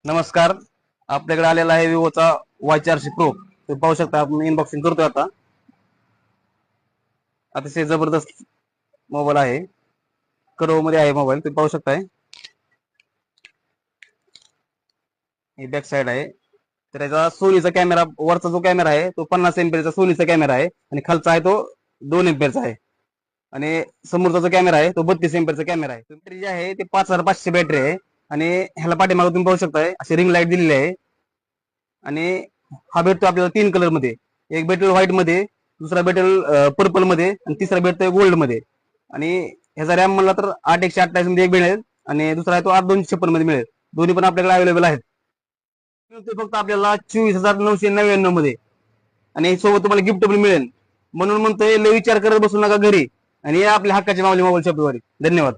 नमस्कार. आपल्याकडे आलेला आहे विवोचा Y400 प्रो. तुम्ही पाहू शकता, आपण इनबॉक्सिंग करतोय आता. अतिशय जबरदस्त मोबाईल आहे. कर्व मध्ये आहे मोबाईल, तुम्ही पाहू शकताय. ही बॅक साइड आहे. तर याचा सोनीचा कॅमेरा, वरचा जो कॅमेरा आहे तो 50 एमपीचा सोनीचा कॅमेरा आहे आणि खालचा आहे तो 2 एमपीचा आहे. आणि समोरचा जो कॅमेरा आहे तो 32 एमपीचा कॅमेरा आहे. बॅटरी जी आहे ते 5500 बॅटरी आहे आणि ह्याला पाठीमागे तुम्ही पाहू शकताय अशी रिंग लाईट दिलेली आहे. आणि हा भेटतो आपल्याला 3 कलर मध्ये. एक भेटेल व्हाईट मध्ये, दुसरा भेटेल पर्पल मध्ये आणि तिसरा भेटतोय गोल्ड मध्ये. आणि ह्याचा रॅम म्हणला तर 8/128 मध्ये एक मिळेल आणि दुसरा आहे तो 8/256 मध्ये मिळेल. दोन्ही पण आपल्याकडे अवेलेबल आहेत. ते फक्त आपल्याला 24,999 मध्ये आणि सोबत तुम्हाला गिफ्ट पण मिळेल. म्हणून म्हणतोय लय विचार करत बसू नका घरी आणि या आपल्या हक्काच्या माऊली मोबाईल शॉपवर. धन्यवाद.